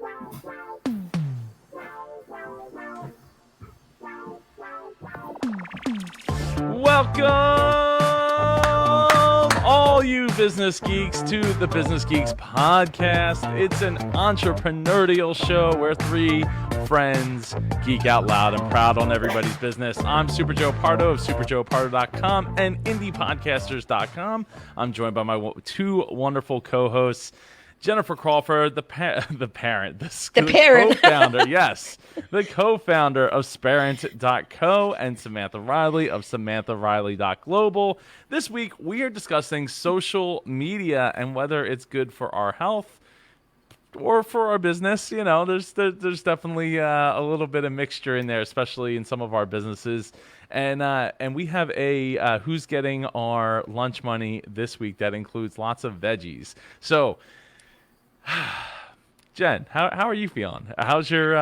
Welcome, all you business geeks, to the Business Geeks podcast. It's an entrepreneurial show where three friends geek out loud and proud on everybody's business. I'm Super Joe Pardo of superjoepardo.com and indiepodcasters.com. I'm joined by my two wonderful co-hosts, Jennifer Crawford, the co-founder, yes, the co-founder of Sparent.co, and Samantha Riley of SamanthaRiley.global. This week, we are discussing social media and whether it's good for our health or for our business. You know, there's definitely a little bit of mixture in there, especially in some of our businesses. And we have a who's getting our lunch money this week that includes lots of veggies. So, Jen, how are you feeling? How's your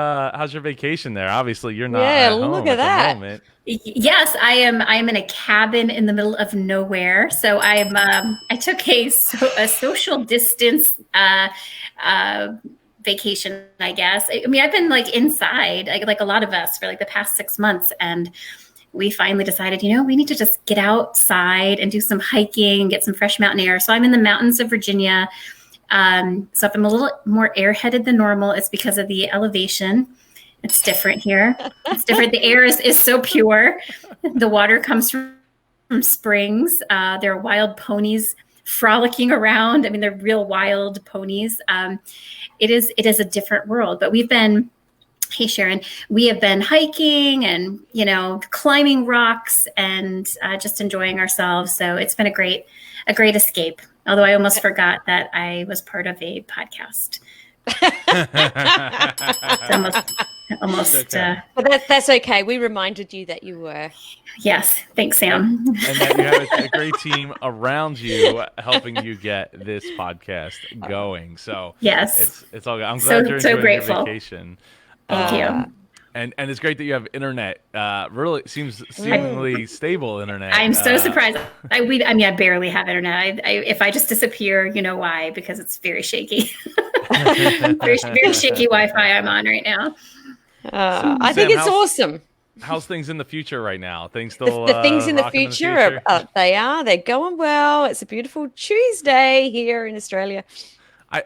vacation there? Obviously, you're not at home look at that. The moment. Yes, I am. I'm in a cabin in the middle of nowhere. So I took a social distance vacation, I guess. I mean, I've been like inside, like a lot of us, for like the past 6 months, and we finally decided, we need to just get outside and do some hiking, get some fresh mountain air. So I'm in the mountains of Virginia. So if I'm a little more airheaded than normal, it's because of the elevation. It's different here. It's different. The air is so pure. The water comes from springs. There are wild ponies frolicking around. I mean, they're real wild ponies. It is a different world. But hey Sharon, we have been hiking and, climbing rocks and just enjoying ourselves. So it's been a great escape. Although I almost forgot that I was part of a podcast. almost. Okay. But that's okay. We reminded you that you were. Yes. Thanks, Sam. And that you have a great team around you helping you get this podcast going. So yes, it's all good. I'm glad you're enjoying grateful. Your vacation. Thank you. And it's great that you have internet. Really seems seemingly stable internet. I'm so surprised. I barely have internet. If I just disappear, you know why? Because it's very shaky. very shaky Wi-Fi I'm on right now. I think it's awesome. How's things in the future right now? Things still the things in the future. They're going well. It's a beautiful Tuesday here in Australia.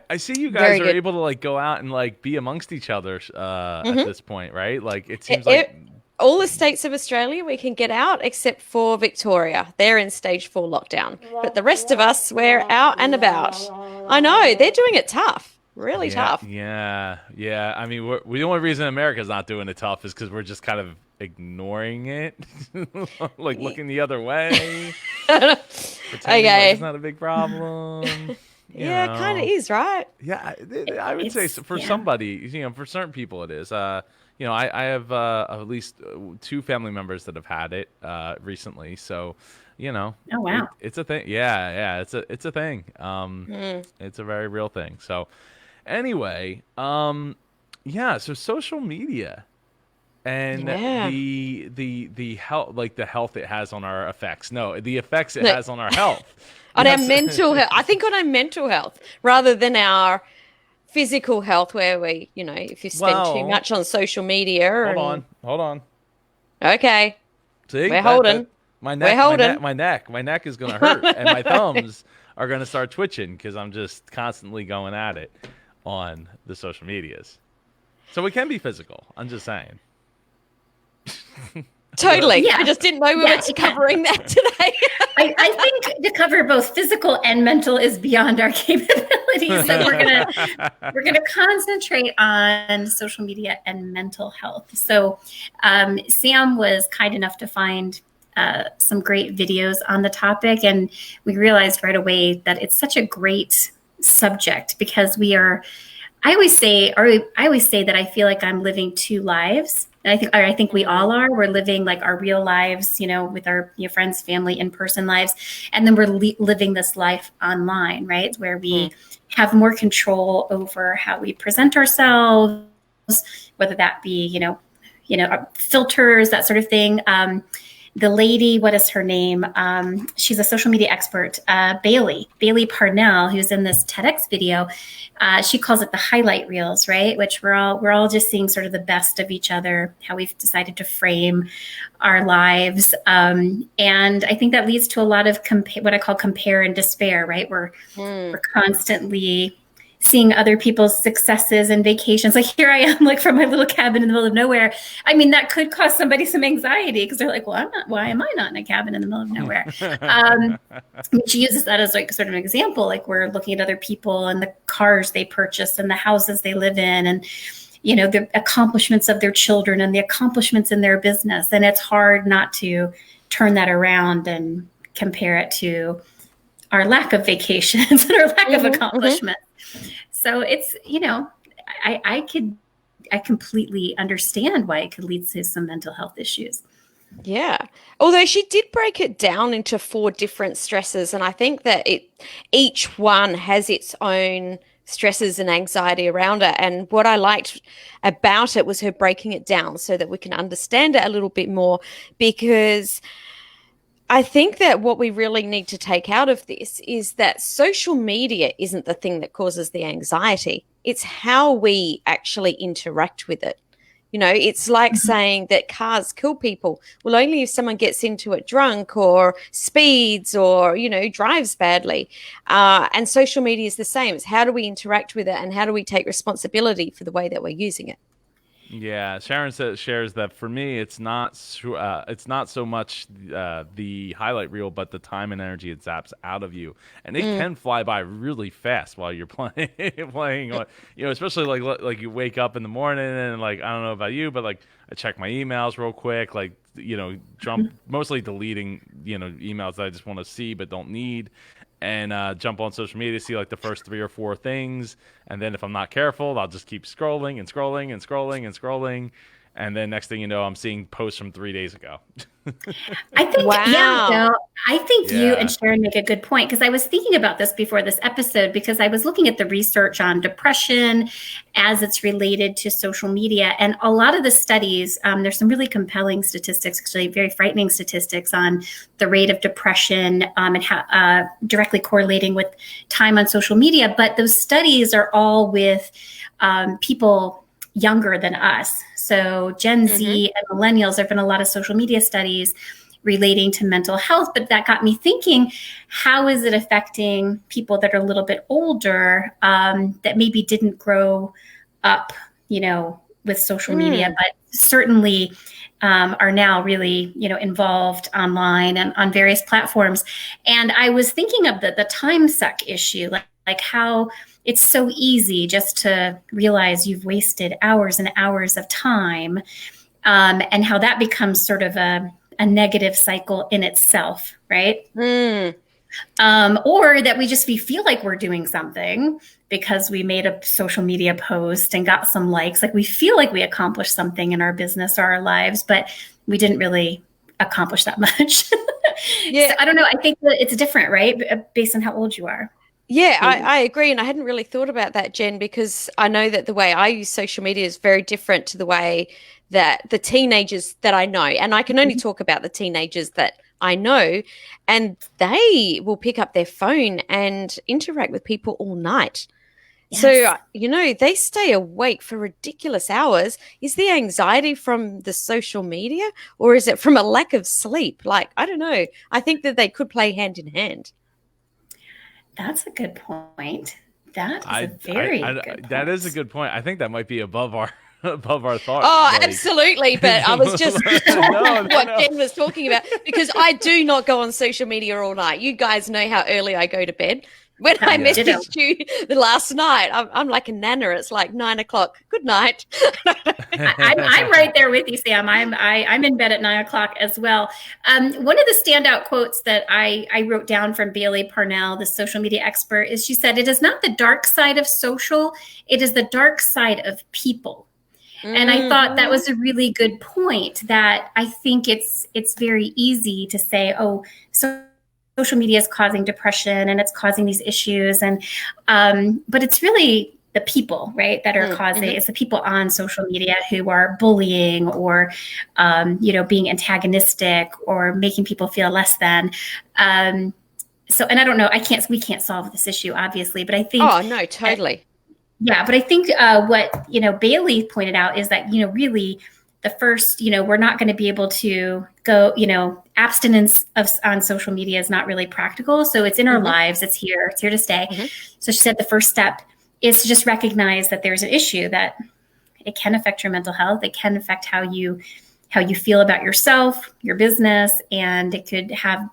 I see you guys are able to like go out and like be amongst each other at this point, right? Like it seems like all the states of Australia we can get out except for Victoria. They're in stage 4 lockdown, but the rest of us we're out and about. I know they're doing it tough, really tough. Yeah. I mean, the only reason America's not doing it tough is because we're just kind of ignoring it, like looking the other way. Okay, like it's not a big problem. Yeah, it kind of is, right? Yeah, I would say for somebody, for certain people it is. I have at least 2 family members that have had it recently. So, oh wow, it's a thing. Yeah, it's a thing. It's a very real thing. So, anyway, so social media and the health, like the health it has on our effects. No, the effects it has on our health. On our mental health. I think on our mental health rather than our physical health, where we, if you spend too much on social media. Hold on. Okay. See, we're holding. My neck is going to hurt, and my thumbs are going to start twitching because I'm just constantly going at it on the social medias. So it can be physical. I'm just saying. Totally. Yeah. I just didn't know we were covering that today. I think to cover both physical and mental is beyond our capabilities. So we're gonna concentrate on social media and mental health. So Sam was kind enough to find some great videos on the topic, and we realized right away that it's such a great subject because I always say that I feel like I'm living 2 lives. And I think we all are. We're living like our real lives, with our friends, family, in-person lives. And then we're living this life online, right? Where we have more control over how we present ourselves, whether that be, filters, that sort of thing. the lady, what is her name? She's a social media expert, Bailey Parnell, who's in this TEDx video. She calls it the highlight reels, right? Which we're all just seeing sort of the best of each other, how we've decided to frame our lives. And I think that leads to a lot of what I call compare and despair, right? We're constantly seeing other people's successes and vacations. Like here I am, like from my little cabin in the middle of nowhere. I mean, that could cause somebody some anxiety because they're like, well, why am I not in a cabin in the middle of nowhere? She uses that as like sort of an example. Like we're looking at other people and the cars they purchase and the houses they live in and, you know, the accomplishments of their children and the accomplishments in their business. And it's hard not to turn that around and compare it to our lack of vacations and our lack of accomplishments. So it's, you know, I completely understand why it could lead to some mental health issues. Yeah. Although she did break it down into 4 different stresses. And I think that each one has its own stresses and anxiety around it. And what I liked about it was her breaking it down so that we can understand it a little bit more, because I think that what we really need to take out of this is that social media isn't the thing that causes the anxiety. It's how we actually interact with it. You know, it's like saying that cars kill people. Well, only if someone gets into it drunk or speeds or, you know, drives badly. And social media is the same. It's how do we interact with it and how do we take responsibility for the way that we're using it? Yeah, Sharon shares that for me, it's not so much the highlight reel, but the time and energy it zaps out of you, and it can fly by really fast while you're playing. You know, especially like you wake up in the morning and like I don't know about you, but like I check my emails real quick, like you know, mostly deleting emails that I just want to see but don't need. And jump on social media, see like the first 3 or 4 things, and then if I'm not careful, I'll just keep scrolling and scrolling and scrolling and scrolling, and then next thing you know, I'm seeing posts from 3 days ago. I think, wow. I think you and Sharon make a good point, because I was thinking about this before this episode, because I was looking at the research on depression as it's related to social media. And a lot of the studies, there's some really compelling statistics, actually very frightening statistics on the rate of depression and how directly correlating with time on social media. But those studies are all with people younger than us. So Gen Z and millennials, there have been a lot of social media studies relating to mental health, but that got me thinking, how is it affecting people that are a little bit older that maybe didn't grow up, you know, with social media, but certainly are now really, you know, involved online and on various platforms. And I was thinking of the time suck issue, like how it's so easy just to realize you've wasted hours and hours of time, and how that becomes sort of a negative cycle in itself, right? Or that we feel like we're doing something because we made a social media post and got some likes. Like we feel like we accomplished something in our business or our lives, but we didn't really accomplish that much. Yeah. So I don't know. I think that it's different, right? Based on how old you are. Yeah, I agree. And I hadn't really thought about that, Jen, because I know that the way I use social media is very different to the way that the teenagers that I know, and I can only talk about the teenagers that I know, and they will pick up their phone and interact with people all night. Yes. So, you know, they stay awake for ridiculous hours. Is the anxiety from the social media, or is it from a lack of sleep? Like, I don't know. I think that they could play hand in hand. That's a good point. That is a very good point. That is a good point. I think that might be above our thoughts. Oh, like. Absolutely. But I was just what Jen was talking about, because I do not go on social media all night. You guys know how early I go to bed. When I messaged you the last night, I'm like a nana. It's like 9 o'clock. Good night. I'm right there with you, Sam. I'm in bed at 9 o'clock as well. One of the standout quotes that I wrote down from Bailey Parnell, the social media expert, is she said, "It is not the dark side of social, it is the dark side of people." And I thought that was a really good point, that I think it's very easy to say, oh, social media is causing depression and it's causing these issues. And but it's really the people, right, that are causing, Mm-hmm. it's the people on social media who are bullying or, being antagonistic or making people feel less than. So, and I don't know, we can't solve this issue, obviously, but I think. Oh, no, totally. Yeah, but I think what Bailey pointed out is that really the first we're not going to be able to go abstinence on social media is not really practical. So it's in our lives. It's here to stay. So she said the first step is to just recognize that there's an issue, that it can affect your mental health. It can affect how you feel about yourself, your business, and it could have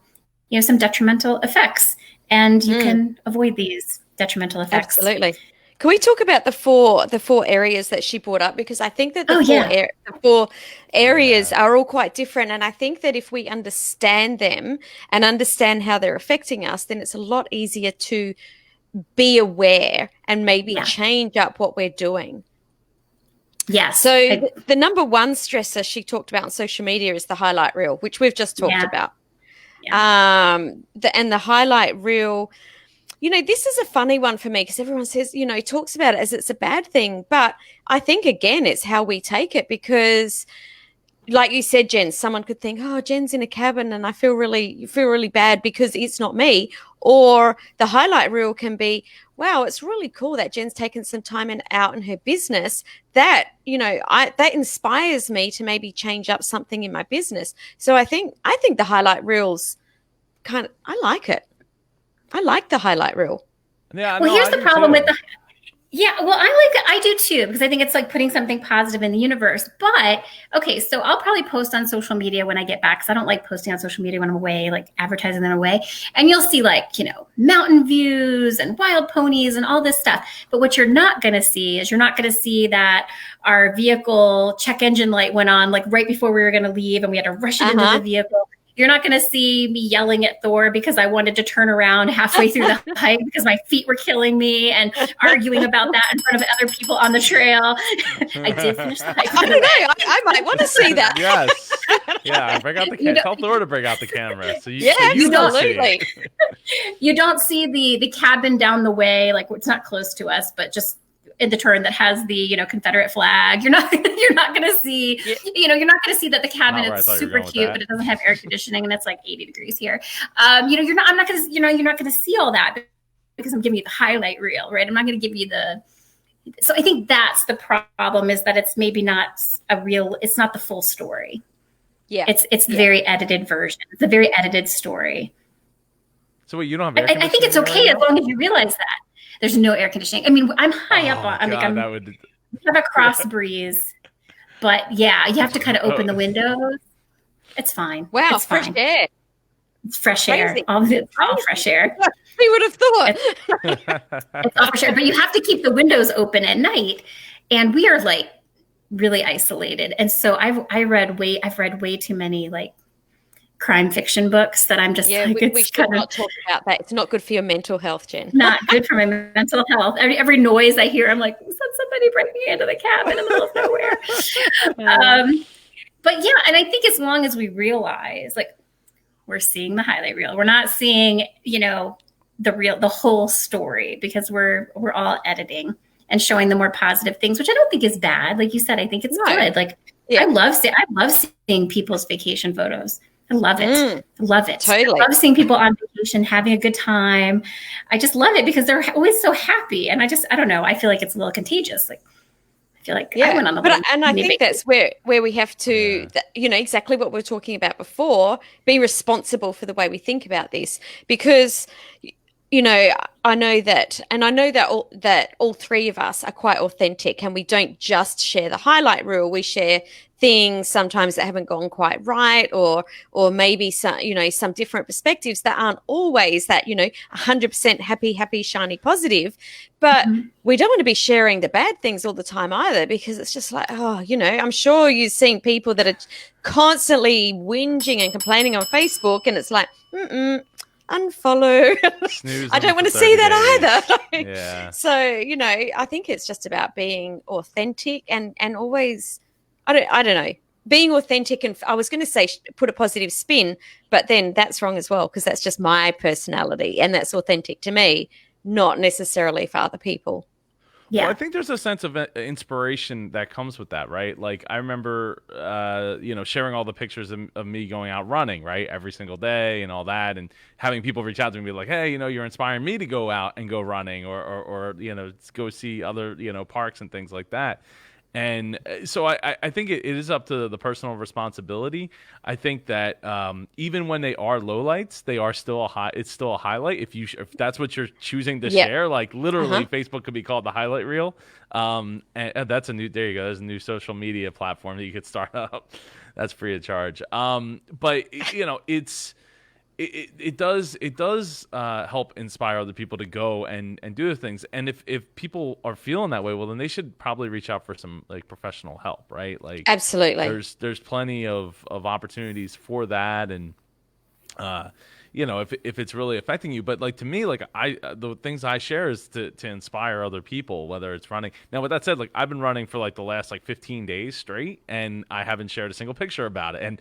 some detrimental effects. And you can avoid these detrimental effects. Absolutely. Can we talk about the four areas that she brought up? Because I think that the four areas are all quite different. And I think that if we understand them and understand how they're affecting us, then it's a lot easier to be aware and maybe change up what we're doing. Yeah. So the number one stressor she talked about on social media is the highlight reel, which we've just talked about. Yeah. And the highlight reel, this is a funny one for me because everyone says, talks about it as it's a bad thing. But I think, again, it's how we take it because, like you said, Jen, someone could think, oh, Jen's in a cabin and I feel really bad because it's not me. Or the highlight reel can be, wow, it's really cool that Jen's taken some time out in her business. That, that inspires me to maybe change up something in my business. So I think the highlight reels I like it. I like the highlight reel. Yeah. Well, here's the problem with the. Yeah, well, I do too, because I think it's like putting something positive in the universe. But okay, so I'll probably post on social media when I get back, because I don't like posting on social media when I'm away, like advertising them away. And you'll see mountain views and wild ponies and all this stuff. But what you're not going to see is that our vehicle check engine light went on like right before we were going to leave and we had to rush it into the vehicle. You're not going to see me yelling at Thor because I wanted to turn around halfway through the hike because my feet were killing me and arguing about that in front of other people on the trail. I did finish the hike. I don't know. I might want to see that. Yes. Yeah. Bring out the camera. Tell Thor to bring out the camera. So you absolutely. You don't see the cabin down the way. Like, it's not close to us, but just in the turn that has the Confederate flag. You're not going to see you're not going to see that the cabin is super cute, but it doesn't have air conditioning and it's like 80 degrees here. You're not going to see all that because I'm giving you the highlight reel, right? I'm not going to give you so I think that's the problem, is that it's maybe not it's not the full story. Yeah. It's the very edited version. It's a very edited story. So wait, you don't have air conditioning? I think it's okay as long as you realize that. There's no air conditioning. I mean, I'm high up on. I have a cross breeze, but yeah, you have to kind of open the windows. It's fine. Wow, it's fresh air. It's fresh air. All fresh air. We would have thought. It's all fresh air, but you have to keep the windows open at night, and we are like really isolated. And so I've read way too many crime fiction books that I'm just we should not talk about that. It's not good for your mental health, Jen. Not good for my mental health. Every noise I hear, I'm like, somebody break me into the cabin in the middle of nowhere. But yeah, and I think as long as we realize, we're seeing the highlight reel, we're not seeing, the whole story, because we're all editing and showing the more positive things, which I don't think is bad. Like you said, I think it's good. I love seeing people's vacation photos. I love it. I love it. Totally. I love seeing people on vacation having a good time. I just love it because they're always so happy. And I don't know. I feel like it's a little contagious. I feel like I went on and I think that's where we have to, exactly what we were talking about before, be responsible for the way we think about this, because I know that all three of us are quite authentic, and we don't just share the highlight reel. We share things sometimes that haven't gone quite right, or maybe some different perspectives that aren't always that 100% happy, shiny, positive. But we don't want to be sharing the bad things all the time either, because it's just like, I'm sure you've seen people that are constantly whinging and complaining on Facebook, and it's like, unfollow. I don't want to see that either. Yeah. So, I think it's just about being authentic and always, I don't know, being authentic. And I was going to say put a positive spin, but then that's wrong as well, because that's just my personality and that's authentic to me, not necessarily for other people. Yeah. Well, I think there's a sense of inspiration that comes with that, right? Like I remember, sharing all the pictures of me going out running, right, every single day and all that, and having people reach out to me and be like, "Hey, you're inspiring me to go out and go running, or go see other parks and things like that." And so I think it is up to the personal responsibility. I think that even when they are lowlights, they are still it's still a highlight. If that's what you're choosing to Yep. share, like literally, Uh-huh. Facebook could be called the highlight reel. And that's there you go. There's a new social media platform that you could start up. That's free of charge. But it does help inspire other people to go and do the things. And if people are feeling that way, well, then they should probably reach out for some like professional help, right? Like Absolutely. there's plenty of opportunities for that. And if it's really affecting you. But like to me, like the things I share is to inspire other people, whether it's running. Now, with that said, like I've been running for like the last like 15 days straight, and I haven't shared a single picture about it. And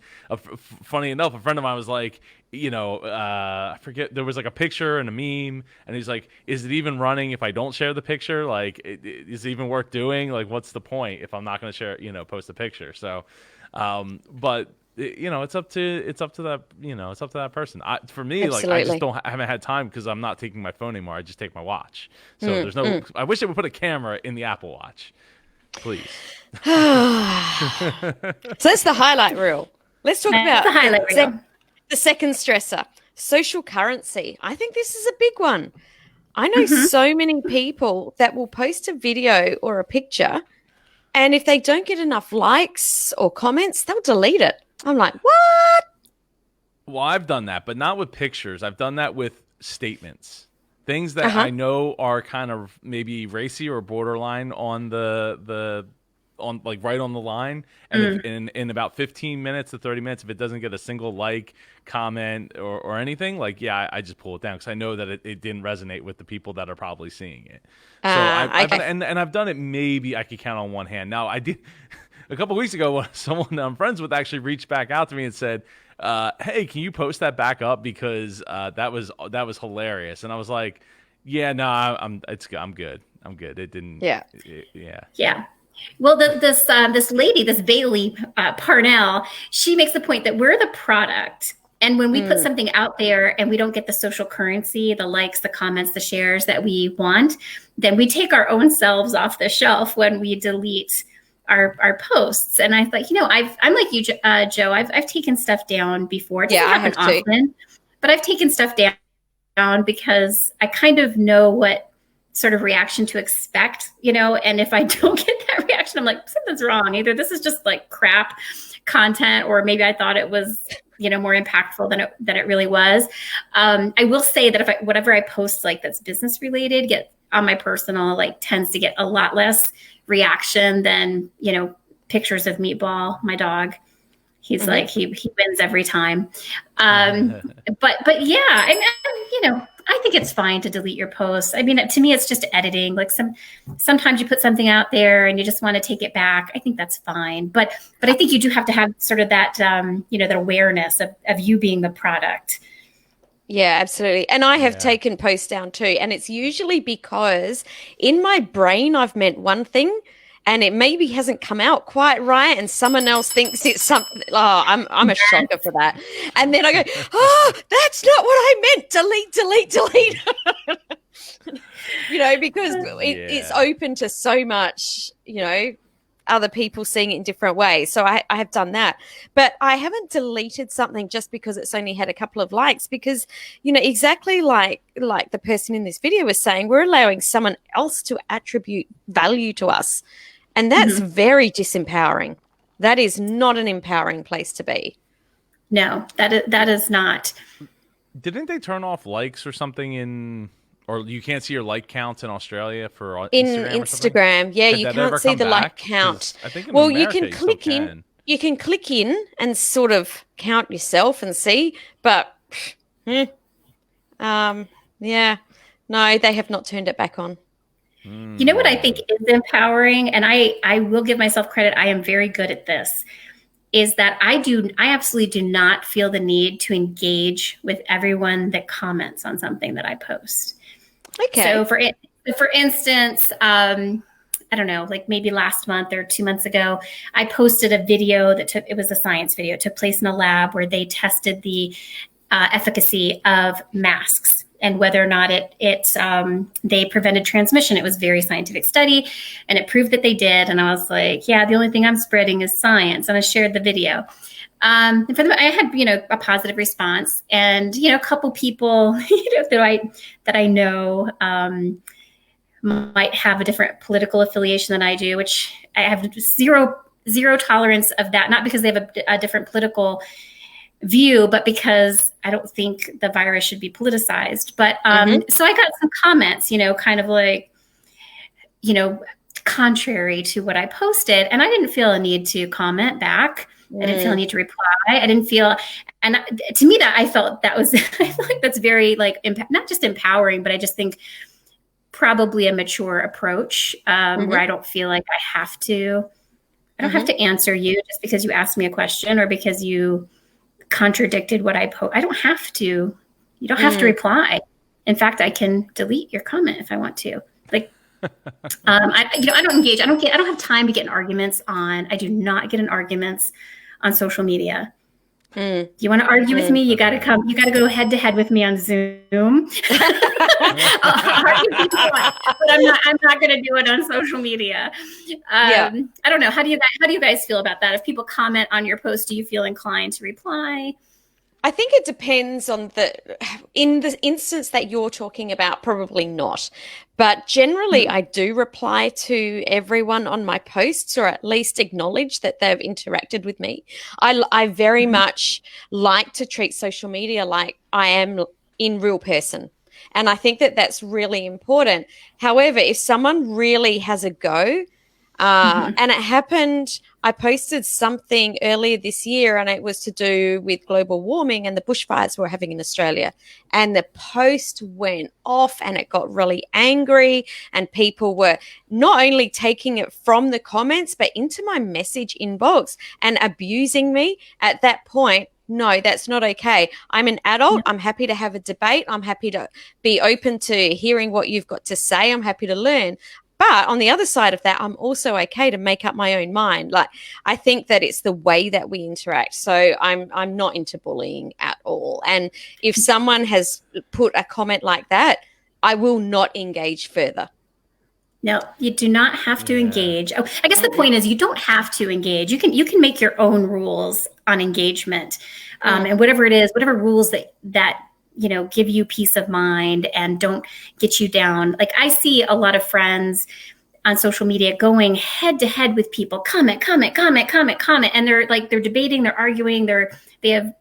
funny enough, a friend of mine was like, I forget, there was like a picture and a meme, and he's like, "Is it even running if I don't share the picture? Like, is it even worth doing? Like, what's the point if I'm not going to share, post a picture?" So, but it's up to that, it's up to that person. For me, like I just Absolutely. I haven't had time because I'm not taking my phone anymore. I just take my watch. So there's no. I wish they would put a camera in the Apple Watch, please. So that's the highlight reel. Let's talk about the highlight reel. the second stressor, social currency. I think this is a big one. I know so many people that will post a video or a picture, and if they don't get enough likes or comments, they'll delete it. I'm like, what? Well, I've done that, but not with pictures. I've done that with statements. Things that I know are kind of maybe racy or borderline on on like right on the line. And if in about 15 minutes to 30 minutes, if it doesn't get a single like, comment, or anything, like, yeah, I just pull it down because I know that it didn't resonate with the people that are probably seeing it. So I've done it, maybe I could count on one hand. Now I did a couple of weeks ago, someone I'm friends with actually reached back out to me and said, "Hey, can you post that back up because that was hilarious?" And I was like, "Yeah, no, I'm good. I'm good. It didn't." Yeah. Yeah. Well, this lady, this Bailey Parnell, she makes the point that we're the product. And when we put something out there and we don't get the social currency, the likes, the comments, the shares that we want, then we take our own selves off the shelf when we delete our posts. And I thought, I'm like you, Joe. I've taken stuff down before. It doesn't happen often, but I've taken stuff down because I kind of know what sort of reaction to expect, and if I don't get that reaction, I'm like, something's wrong. Either this is just like crap content, or maybe I thought it was, more impactful than it really was. I will say that whatever I post like that's business related, get on my personal, like tends to get a lot less reaction than, pictures of Meatball, my dog. He's like, he wins every time. But yeah, I think it's fine to delete your posts. I mean, to me, it's just editing. Like sometimes you put something out there and you just want to take it back. I think that's fine. But I think you do have to have sort of that, that awareness of you being the product. Yeah, absolutely. And I have taken posts down too. And it's usually because in my brain, I've meant one thing and it maybe hasn't come out quite right. And someone else thinks it's something. Oh, I'm a shocker for that. And then I go, oh, that's not what I meant. Delete. Because it's open to so much, other people seeing it in different ways. So I have done that, but I haven't deleted something just because it's only had a couple of likes, because, exactly like the person in this video was saying, we're allowing someone else to attribute value to us. And that's very disempowering. That is not an empowering place to be. No, that is not. Didn't they turn off likes or something or you can't see your like counts in Australia for Instagram? Yeah, you can't see the like count. I think you can click in. You can click in and sort of count yourself and see, but no, they have not turned it back on. You know what I think is empowering, and I will give myself credit. I am very good at this. Is that I absolutely do not feel the need to engage with everyone that comments on something that I post. Okay. So for For instance, I don't know, like maybe last month or 2 months ago, I posted a video it was a science video. It took place in a lab where they tested the efficacy of masks and whether or not they prevented transmission. It was a very scientific study, and it proved that they did. And I was like, yeah, the only thing I'm spreading is science. And I shared the video. And I had, a positive response, and, a couple people, that I know, might have a different political affiliation than I do, which I have zero tolerance of that. Not because they have a different political view, but because I don't think the virus should be politicized. But so I got some comments, kind of like, contrary to what I posted, and I didn't feel a need to comment back. I didn't feel a need to reply. I didn't feel, and to me, I felt like that's very not just empowering, but I just think probably a mature approach where I don't feel like I don't have to answer you just because you asked me a question or because you contradicted what I post. I don't have to. You don't have to reply. In fact, I can delete your comment if I want to. I don't engage. I don't have time to get in arguments I do not get in arguments on social media. You want to argue with me? You got to come. You got to go head to head with me on Zoom. I'll argue with you, but I'm not going to do it on social media. I don't know. How do you guys feel about that? If people comment on your post, do you feel inclined to reply? I think it depends on in the instance that you're talking about, probably not. But generally, I do reply to everyone on my posts, or at least acknowledge that they've interacted with me. I very much like to treat social media like I am in real person. And I think that that's really important. However, if someone really has a go, and it happened, I posted something earlier this year, and it was to do with global warming and the bushfires we're having in Australia. And the post went off, and it got really angry, and people were not only taking it from the comments, but into my message inbox and abusing me. At that point, no, that's not okay. I'm an adult. I'm happy to have a debate. I'm happy to be open to hearing what you've got to say. I'm happy to learn. But on the other side of that, I'm also okay to make up my own mind. I think that it's the way that we interact. So I'm not into bullying at all. And if someone has put a comment like that, I will not engage further. No, you do not have to engage. Oh, I guess the point is you don't have to engage. You can make your own rules on engagement, and whatever it is, whatever rules that give you peace of mind and don't get you down. Like, I see a lot of friends on social media going head to head with people, comment. And they're debating, they're arguing, they have,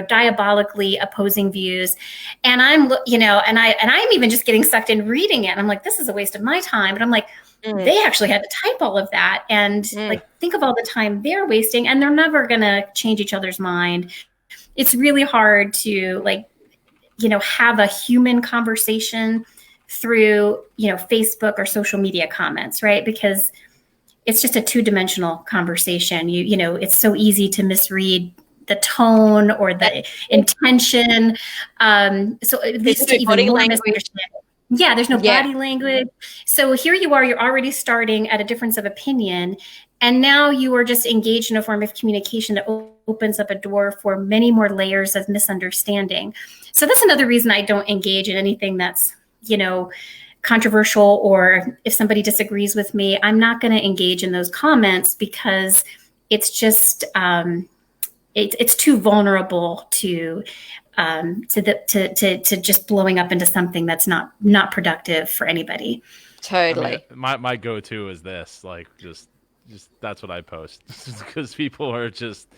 diabolically opposing views. And I'm even just getting sucked in reading it. And I'm like, this is a waste of my time. But I'm like, they actually had to type all of that. And think of all the time they're wasting, and they're never going to change each other's mind. It's really hard to have a human conversation through, Facebook or social media comments, right? Because it's just a two-dimensional conversation. It's so easy to misread the tone or the intention. So it leads to even more misunderstanding. Yeah, there's no body language. So here you are, you're already starting at a difference of opinion. And now you are just engaged in a form of communication that opens up a door for many more layers of misunderstanding. So that's another reason I don't engage in anything that's, controversial, or if somebody disagrees with me, I'm not going to engage in those comments because it's just, it's too vulnerable to just blowing up into something that's not productive for anybody. Totally. My go-to is this, just that's what I post, because people are just,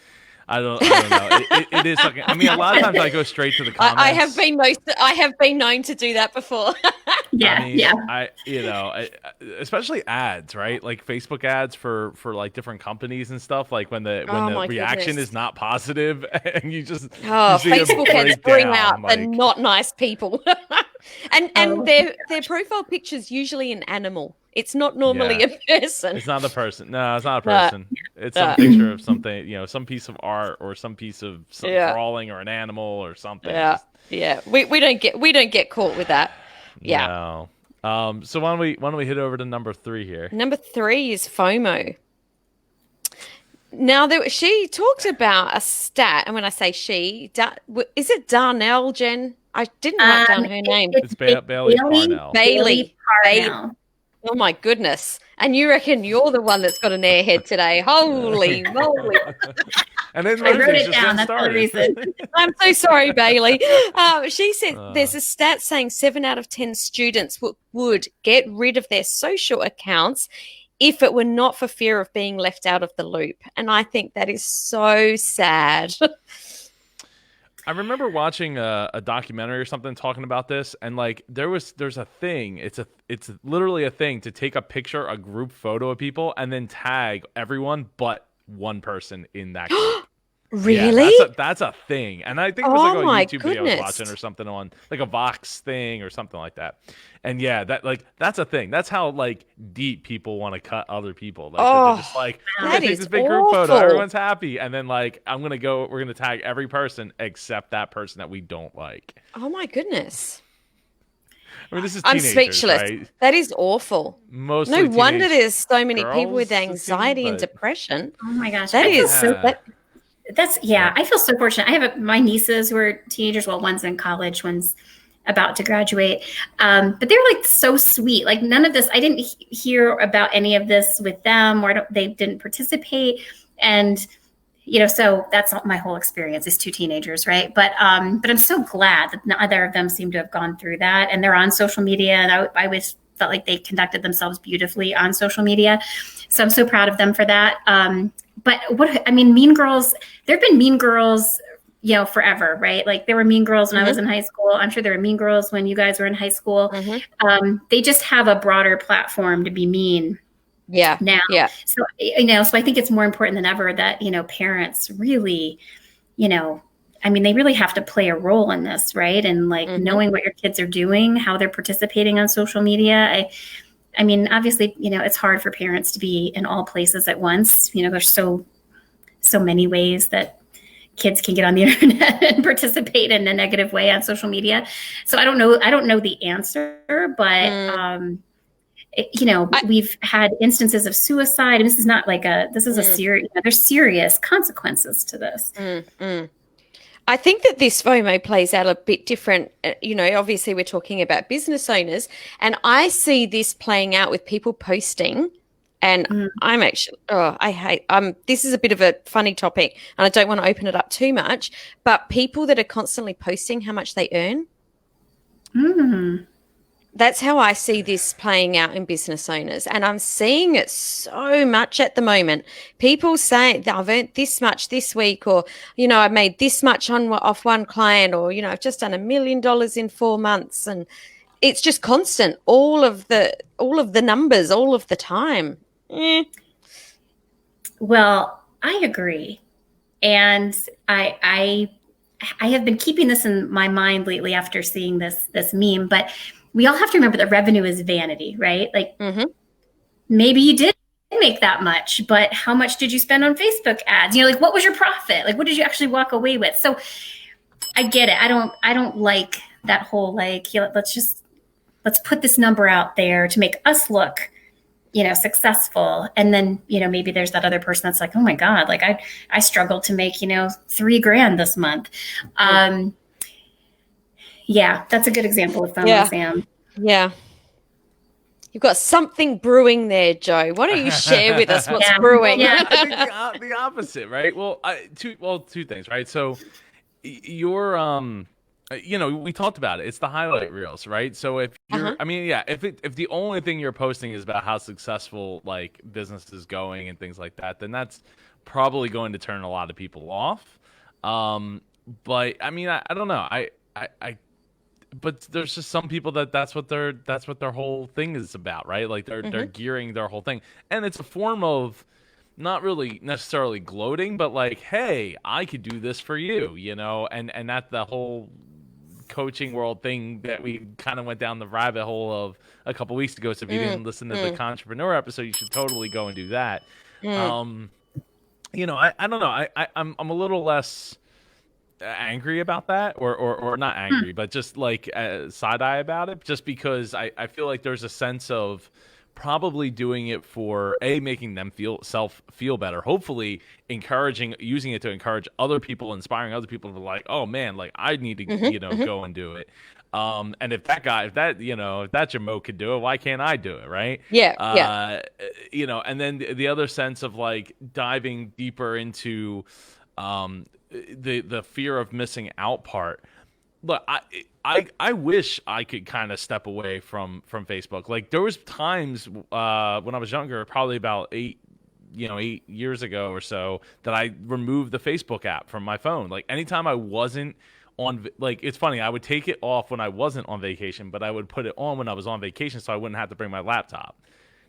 I don't know. It is fucking, a lot of times I go straight to the comments. I have been known to do that before. Especially ads, right? Like Facebook ads for like different companies and stuff. Like when the reaction is not positive, and you just Facebook ads bring out the not nice people, and their profile picture is usually an animal. It's not normally a person. It's not a person. No, it's not a person. It's some picture of something, some piece of art or some piece of drawing or an animal or something. Yeah, we don't get caught with that. Yeah. No. So why don't we hit over to number 3 here? Number 3 is FOMO. Now, she talked about a stat, and when I say she, is it Darnell, Jen? I didn't write down her name. It's Bailey Parnell. Bailey Parnell. Oh my goodness. And you reckon you're the one that's got an airhead today. Holy moly. And then I wrote it down. That's the reason. I'm so sorry, Bailey. She said there's a stat saying 7 out of 10 students would get rid of their social accounts if it were not for fear of being left out of the loop. And I think that is so sad. I remember watching a documentary or something talking about this, and like there's a thing. It's literally a thing to take a picture, a group photo of people, and then tag everyone but one person in that group. Really? Yeah, that's a thing. And I think it was like a YouTube video I was watching or something on like a Vox thing or something like that. And yeah, that's a thing. That's how like deep people want to cut other people. Like they're just like, we're gonna take this big group photo, everyone's happy, and then like we're gonna tag every person except that person that we don't like. Oh my goodness. I mean, this is I'm teenagers, speechless. right? That is awful. Mostly no wonder teenage there's so many girls, people with it seems, anxiety and but- depression. Oh my gosh. That I feel is I feel so fortunate. I have my nieces who are teenagers. Well, one's in college, one's about to graduate. But they're like so sweet. Like none of this, I didn't hear about any of this with them, or they didn't participate. And, so that's my whole experience is 2 teenagers. Right. But I'm so glad that neither of them seem to have gone through that. And they're on social media. And I always felt like they conducted themselves beautifully on social media. So I'm so proud of them for that. But Mean Girls, there have been Mean Girls, forever, right? Like there were Mean Girls when I was in high school. I'm sure there were Mean Girls when you guys were in high school. They just have a broader platform to be mean. Yeah. Now. Yeah. So, so I think it's more important than ever that, parents really, they really have to play a role in this, right? And like knowing what your kids are doing, how they're participating on social media. Obviously, it's hard for parents to be in all places at once. There's so many ways that kids can get on the internet and participate in a negative way on social media. So I don't know the answer, but we've had instances of suicide, and this is not like a serious. There's serious consequences to this. I think that this FOMO plays out a bit different. Obviously we're talking about business owners, and I see this playing out with people posting. And I'm actually, this is a bit of a funny topic, and I don't want to open it up too much, but people that are constantly posting how much they earn. That's how I see this playing out in business owners. And I'm seeing it so much at the moment. People say, I've earned this much this week, or, I made this much off one client, or, I've just done $1 million in 4 months. And it's just constant, all of the numbers, all of the time. Well, I agree. And I have been keeping this in my mind lately after seeing this meme, but we all have to remember that revenue is vanity, right? Like maybe you did make that much, but how much did you spend on Facebook ads? Like what was your profit? Like what did you actually walk away with? So I get it. I don't like that whole let's put this number out there to make us look successful. And then, maybe there's that other person that's like, oh my God, like I struggled to make, $3,000 this month. Yeah, that's a good example of FOMO, Sam. Yeah. You've got something brewing there, Joe. Why don't you share with us what's brewing? Yeah. I think the opposite, right? Well, two things, right? So you're, we talked about it. It's the highlight reels, right? So if you're, if the only thing you're posting is about how successful like business is going and things like that, then that's probably going to turn a lot of people off. But I don't know. But there's just some people that's what their whole thing is about, right? Like they're gearing their whole thing, and it's a form of not really necessarily gloating, but like, hey, I could do this for you, and that's the whole coaching world thing that we kind of went down the rabbit hole of a couple weeks ago. So if you didn't listen to the Entrepreneur episode, you should totally go and do that. I don't know. I'm a little less. angry about that, or not angry, but just like side eye about it, just because I feel like there's a sense of probably doing it for making them feel better, hopefully using it to encourage other people, inspiring other people to like, oh man, like I need to go and do it. And if that Jamoke could do it, why can't I do it, right? Yeah, And then the other sense of like diving deeper into the fear of missing out part. Look, I wish I could kind of step away from Facebook. Like there was times when I was younger, probably about 8 years ago or so, that I removed the Facebook app from my phone. Like anytime I wasn't on, like, it's funny, I would take it off when I wasn't on vacation, but I would put it on when I was on vacation so I wouldn't have to bring my laptop.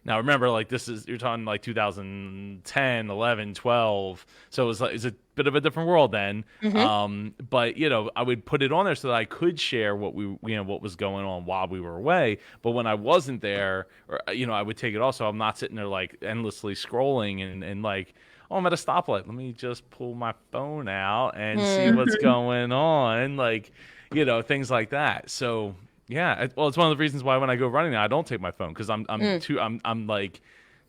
Now remember, like you're talking like 2010, 11, 12. So it's a bit of a different world then. But I would put it on there so that I could share what was going on while we were away. But when I wasn't there, or I would take it off so I'm not sitting there like endlessly scrolling and like, oh, I'm at a stoplight. Let me just pull my phone out and see what's going on, like things like that. So. Yeah, well, it's one of the reasons why when I go running now, I don't take my phone, because I'm like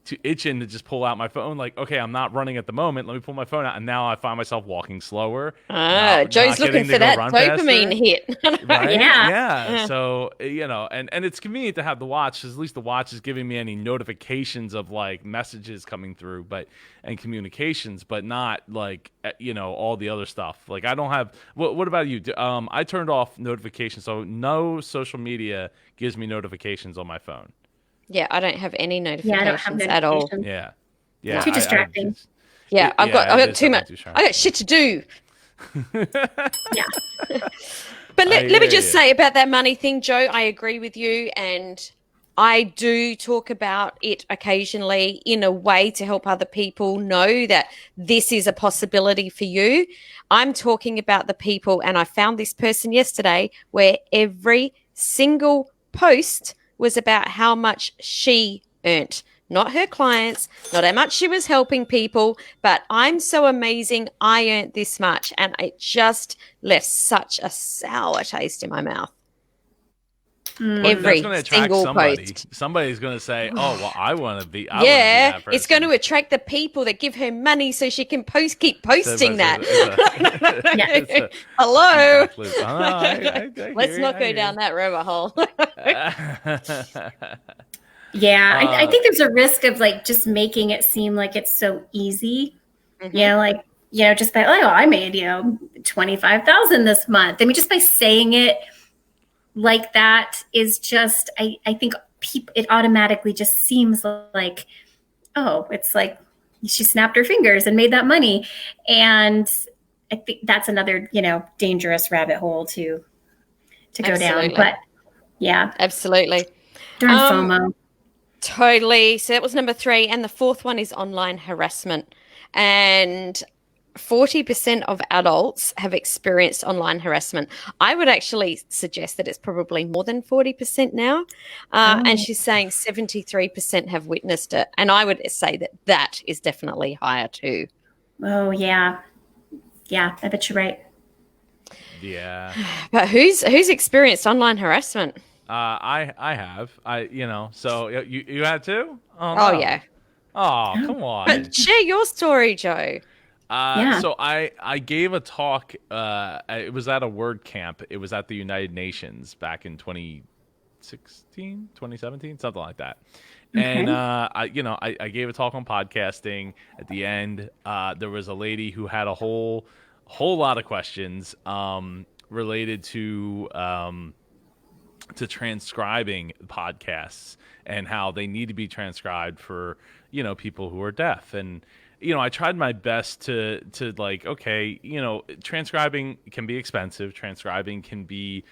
too itching to just pull out my phone. Like, okay, I'm not running at the moment. Let me pull my phone out, and now I find myself walking slower. Joe's looking for that dopamine hit. Right? Yeah. Yeah. So and it's convenient to have the watch, 'cause at least the watch is giving me any notifications of like messages coming through, and communications, but not like all the other stuff. Like I don't have. What about you? I turned off notifications, so no social media gives me notifications on my phone. Yeah, I don't have any notifications, I don't have at all. notifications. Yeah. Too distracting. I've got too much. I got shit to do. Yeah. But let me just say about that money thing, Joe, I agree with you. And I do talk about it occasionally in a way to help other people know that this is a possibility for you. I'm talking about the people, and I found this person yesterday where every single post was about how much she earned, not her clients, not how much she was helping people, but I'm so amazing, I earned this much. And it just left such a sour taste in my mouth. Every single post. Somebody's going to say, "Oh, well, I want to be." It's going to attract the people that give her money so she can keep posting that. Hello. Let's not go down that rabbit hole. Yeah, I think there's a risk of like just making it seem like it's so easy. Just by I made $25,000 this month. I mean, just by saying it like that is just, I think it automatically just seems like, oh, it's like she snapped her fingers and made that money. And I think that's another, dangerous rabbit hole to go down. But yeah. Absolutely. Darn FOMO. Totally. So that was number 3. And the 4th one is online harassment. And 40% of adults have experienced online harassment. I would actually suggest that it's probably more than 40% now. And she's saying 73% have witnessed it. And I would say that is definitely higher too. Oh, yeah. Yeah, I bet you're right. Yeah. But who's experienced online harassment? I have. So you had too? Oh, no. No. Yeah. Oh, come on. But share your story, Joe. So I gave a talk. It was at a word camp. It was at the United Nations back in 2016, 2017, something like that. Okay. And I gave a talk on podcasting. At the end, there was a lady who had a whole lot of questions related to transcribing podcasts and how they need to be transcribed for people who are deaf. And I tried my best to like, okay, transcribing can be expensive. Transcribing can be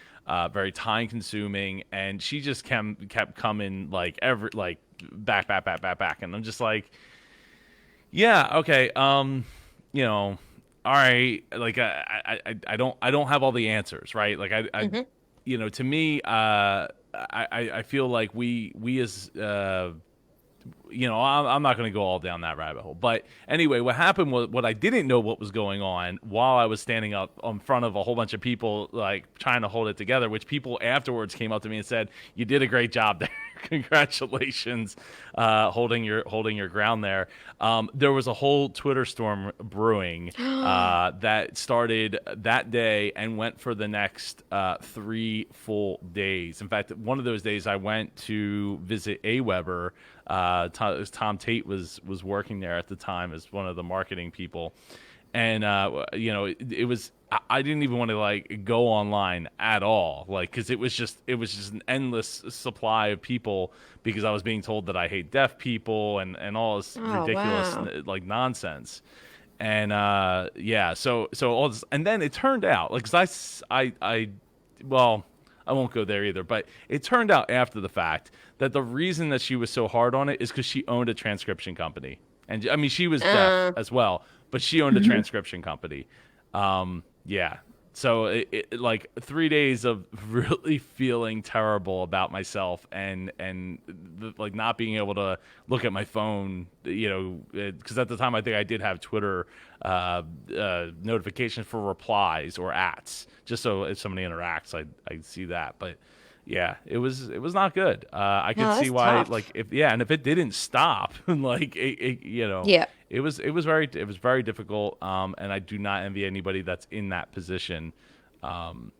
very time consuming. And she just kept coming like back. And I'm just like, yeah, okay. All right. Like I don't have all the answers, right? Like to me, I feel like we as I'm not going to go all down that rabbit hole. But anyway, what happened was, what I didn't know what was going on while I was standing up in front of a whole bunch of people, like trying to hold it together, which people afterwards came up to me and said, "You did a great job there. Congratulations, holding your ground there." There was a whole Twitter storm brewing that started that day and went for the next 3 full days. In fact, one of those days I went to visit AWeber. Tom Tate was working there at the time as one of the marketing people, and it was, I didn't even want to like go online at all, like, because it was just an endless supply of people, because I was being told that I hate deaf people and all this ridiculous like nonsense. And so all this, and then it turned out, like, 'cause well, I won't go there either, but it turned out after the fact that the reason that she was so hard on it is because she owned a transcription company. And I mean, she was deaf as well, but she owned a transcription company. So it like 3 days of really feeling terrible about myself and like not being able to look at my phone, because at the time I think I did have Twitter notifications for replies or ats, just so if somebody interacts, I see that. But yeah, it was not good. I could see why, tough. Like, and if it didn't stop, like it was very difficult. And I do not envy anybody that's in that position. No,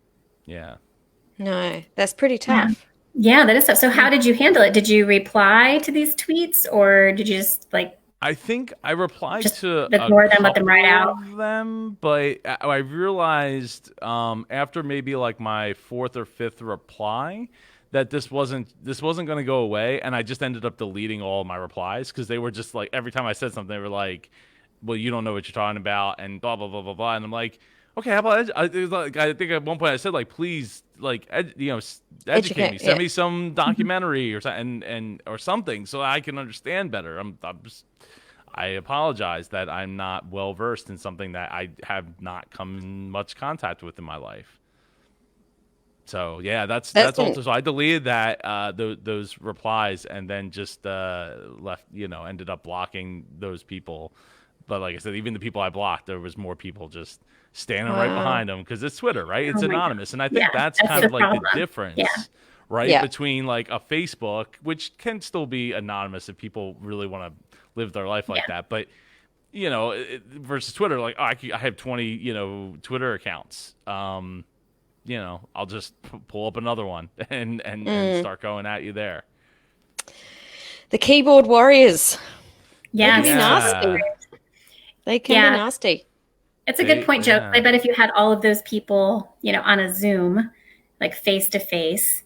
that's pretty tough. Yeah, that is tough. So how did you handle it? Did you reply to these tweets, or did you just like? I think I replied to ignore them, let them ride out. Them, but I realized after maybe like my 4th or 5th reply that this wasn't going to go away, and I just ended up deleting all of my replies, because they were just like, every time I said something, they were like, "Well, you don't know what you're talking about," and blah blah blah blah blah, and I'm like, okay, how about I think at one point I said, like, please, like, educate me, send me some documentary or something, and or something, so I can understand better. I apologize that I'm not well versed in something that I have not come in much contact with in my life. So yeah, that's also. So I deleted that those replies, and then just left. Ended up blocking those people. But like I said, even the people I blocked, there was more people just standing right behind them, because it's Twitter, right? It's anonymous, and I think that's kind of like the difference. Right, between like a Facebook, which can still be anonymous if people really want to live their life like that, but versus Twitter, like, I have 20 Twitter accounts. I'll just pull up another one and start going at you there. The keyboard warriors. They can be nasty. They can be nasty. It's a good point, Joe. I bet if you had all of those people, on a Zoom, like face to face,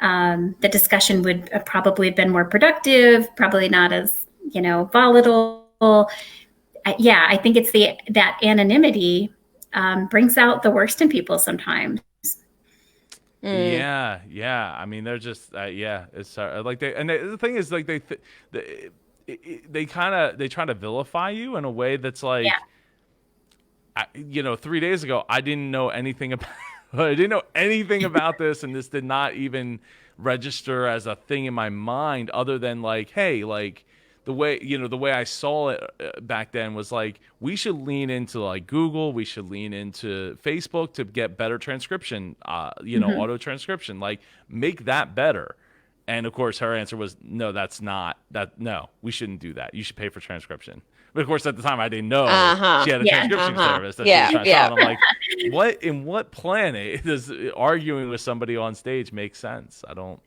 the discussion would probably have been more productive, probably not as, volatile. I think it's that anonymity brings out the worst in people sometimes. Yeah. I mean, they're just it's like the thing is, like, they try to vilify you in a way that's like, 3 days ago I didn't know anything about this, and this did not even register as a thing in my mind, other than like, hey, like, the way I saw it back then was like, we should lean into like Google, we should lean into Facebook to get better transcription, auto transcription, like, make that better. And of course her answer was, no, no, we shouldn't do that. You should pay for transcription. But of course at the time I didn't know she had a transcription service that she was trying to sell. And I'm like, what planet does arguing with somebody on stage make sense? I don't.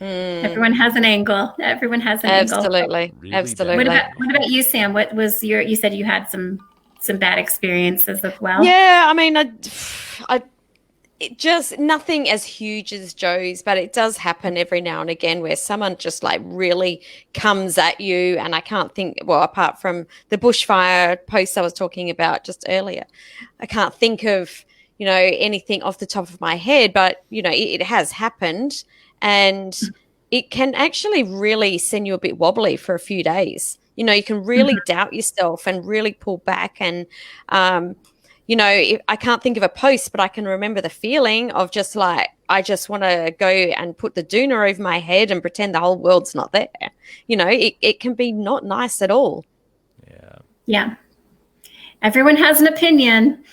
Everyone has an angle. Absolutely. Really Absolutely. What about you, Sam? What was you said you had some bad experiences as well? Yeah, I mean, it just nothing as huge as Joe's, but it does happen every now and again where someone just like really comes at you, and I can't think, well, apart from the bushfire post I was talking about just earlier, I can't think of, anything off the top of my head, but it has happened. And it can actually really send you a bit wobbly for a few days. You can really doubt yourself and really pull back. And, I can't think of a post, but I can remember the feeling of just like I just want to go and put the doona over my head and pretend the whole world's not there. It can be not nice at all. Yeah. Yeah. Everyone has an opinion.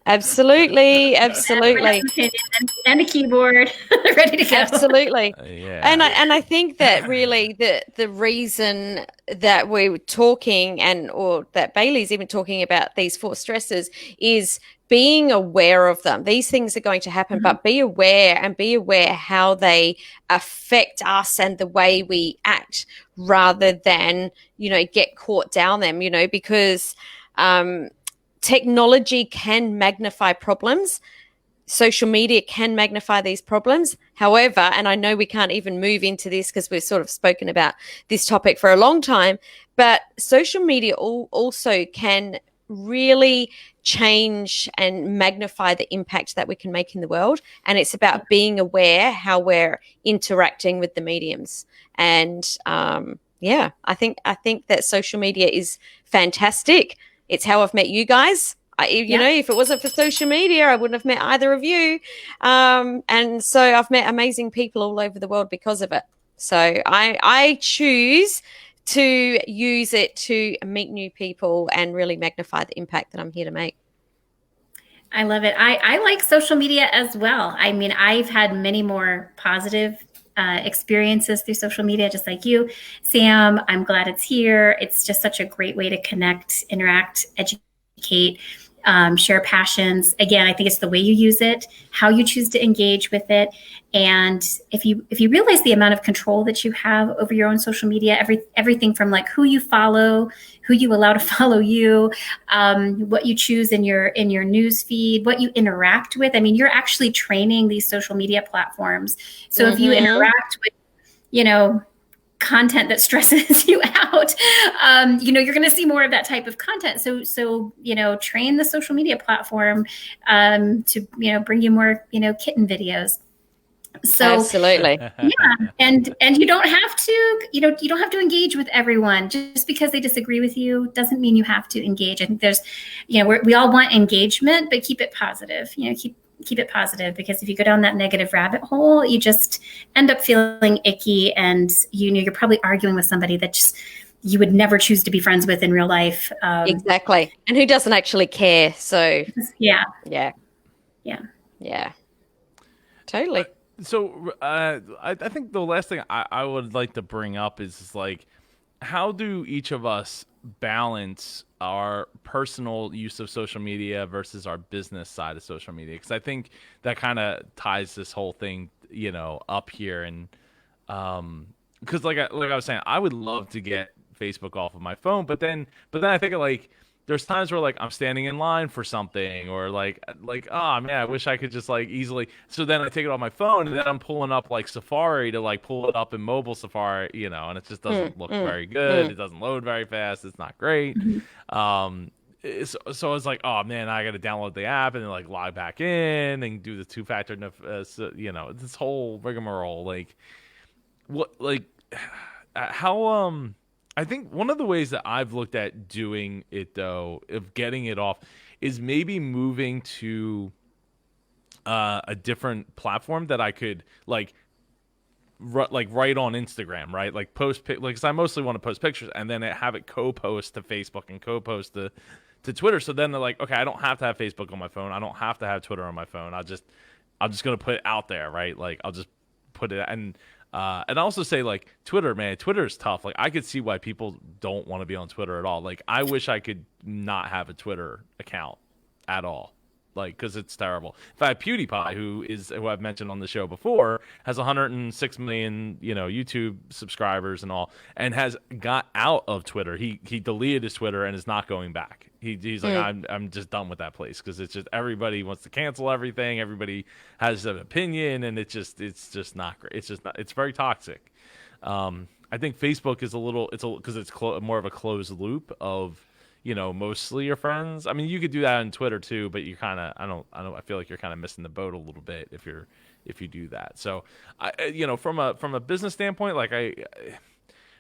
Absolutely. Everyone has an opinion and a keyboard ready to go. Absolutely. Yeah. And I think that really the reason that we're talking or that Bailey's even talking about these 4 stresses is being aware of them. These things are going to happen, but be aware how they affect us and the way we act rather than, get caught down them, because technology can magnify problems. Social media can magnify these problems. However, and I know we can't even move into this because we've sort of spoken about this topic for a long time, but social media also can really change and magnify the impact that we can make in the world. And it's about being aware how we're interacting with the mediums. And I think that social media is fantastic. It's how I've met you guys. If it wasn't for social media, I wouldn't have met either of you. And so I've met amazing people all over the world because of it. So I choose to use it to meet new people and really magnify the impact that I'm here to make. I love it. I like social media as well. I mean, I've had many more positive experiences through social media, just like you, Sam. I'm glad it's here. It's just such a great way to connect, interact, educate, share passions. Again, I think it's the way you use it, how you choose to engage with it. And if you realize the amount of control that you have over your own social media, everything from like who you follow, who you allow to follow you, what you choose in your news feed, what you interact with. I mean, you're actually training these social media platforms. So if you interact with, content that stresses you out, you're going to see more of that type of content. So train the social media platform to bring you more kitten videos. So absolutely, yeah, and you don't have to you don't have to engage with everyone. Just because they disagree with you doesn't mean you have to engage. I think there's we all want engagement, but keep it positive. Keep it positive, because if you go down that negative rabbit hole, you just end up feeling icky, and you're probably arguing with somebody that just you would never choose to be friends with in real life. Exactly, and who doesn't actually care? So yeah, totally. So I think the last thing I would like to bring up is like, how do each of us balance our personal use of social media versus our business side of social media? Because I think that kind of ties this whole thing, up here. And because like I was saying, I would love to get Facebook off of my phone, but then I think of like, there's times where like I'm standing in line for something, or like oh man, I wish I could just like easily. So then I take it off my phone, and then I'm pulling up like Safari to like pull it up in mobile Safari, and it just doesn't look very good. It doesn't load very fast. It's not great. So it's like, oh man, I got to download the app and then like log back in and do the 2-factor, this whole rigmarole. Like, what, like, how I think one of the ways that I've looked at doing it, though, of getting it off, is maybe moving to a different platform that I could like write on Instagram, right? Like post, like, because I mostly want to post pictures and then have it co-post to Facebook and co-post to Twitter. So then they're like, okay, I don't have to have Facebook on my phone. I don't have to have Twitter on my phone. I'm just gonna put it out there, right? Like I'll just put it and I also say like Twitter, man, Twitter is tough. Like I could see why people don't want to be on Twitter at all. Like I wish I could not have a Twitter account at all. Like, because it's terrible. In fact, PewDiePie, who I've mentioned on the show before, has 106 million, YouTube subscribers and all, and has got out of Twitter. He deleted his Twitter and is not going back. He's like, I'm just done with that place, because it's just everybody wants to cancel everything. Everybody has an opinion, and it's just not great. It's very toxic. I think Facebook is because it's more of a closed loop of, mostly your friends. I mean, you could do that on Twitter too, but you kind of, I feel like you're kind of missing the boat a little bit if you do that. So, from a business standpoint, like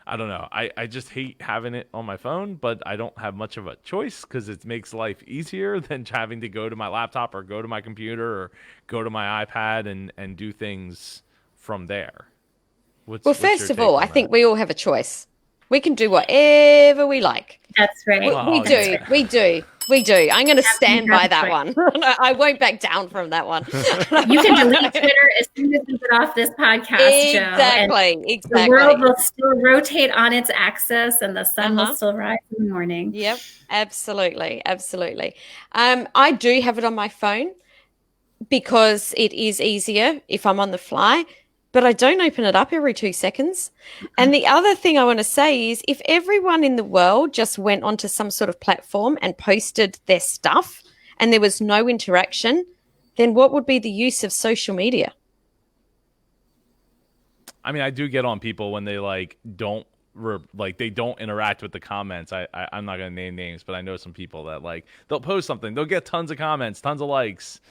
I I don't know. I just hate having it on my phone, but I don't have much of a choice because it makes life easier than having to go to my laptop or go to my computer or go to my iPad and do things from there. Well, What's your first of take all, on I think that? we all have a choice. We can do whatever we like. That's right. We Oh, do. yeah. We do. We do. I'm going to stand have by a that choice. one. I won't back down from that one. You can delete Twitter as soon as we get off this podcast, Joe, and Exactly. the world Exactly. will still rotate on its axis, and the sun will Uh-huh. still rise in the morning. Yep. Absolutely. Absolutely. I do have it on my phone because it is easier if I'm on the fly, but I don't open it up every 2 seconds. And the other thing I want to say is if everyone in the world just went onto some sort of platform and posted their stuff and there was no interaction, then what would be the use of social media? I mean, I do get on people when they like don't they don't interact with the comments. I'm not gonna name names, but I know some people that like they'll post something, they'll get tons of comments, tons of likes,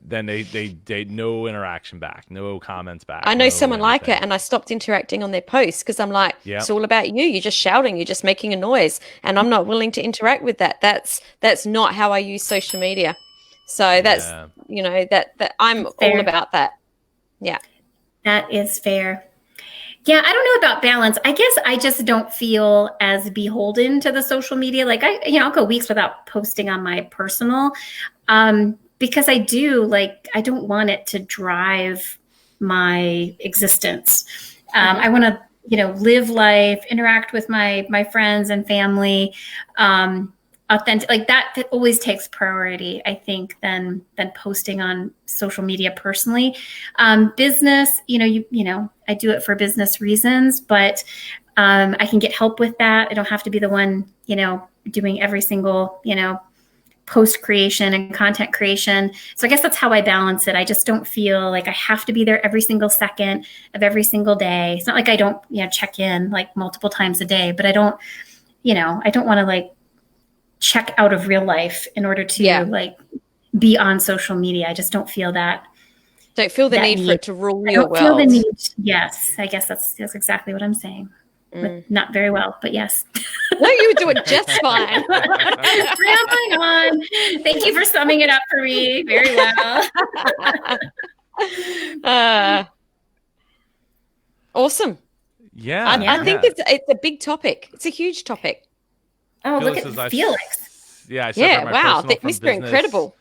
then they no interaction back, no comments back. I know no someone like it, anything. and I stopped interacting on their posts because I'm like, Yeah. it's all about you. You're just shouting, you're just making a noise, and I'm not willing to interact with that. That's not how I use social media. So that's Yeah. that I'm Fair. all about that. Yeah. That is fair. Yeah, I don't know about balance. I guess I just don't feel as beholden to the social media. Like I'll go weeks without posting on my personal, because I don't want it to drive my existence. I want to, live life, interact with my friends and family, authentic, like that always takes priority, I think, than posting on social media personally. Business, I do it for business reasons, but I can get help with that. I don't have to be the one, doing every single, post creation and content creation. So I guess that's how I balance it. I just don't feel like I have to be there every single second of every single day. It's not like I don't, check in like multiple times a day, but I don't want to like check out of real life in order to like be on social media. I just don't feel that. Don't feel the that need for it to rule your don't feel the world. need. Yes, I guess that's exactly what I'm saying. But not very well, but yes. No, you were doing just fine. Rambling on. Thank you for summing it up for me very well. Awesome. Yeah. I think it's a big topic. It's a huge topic. Oh, Felix look says at Felix. I separate my Wow. personal from Mr. business Incredible.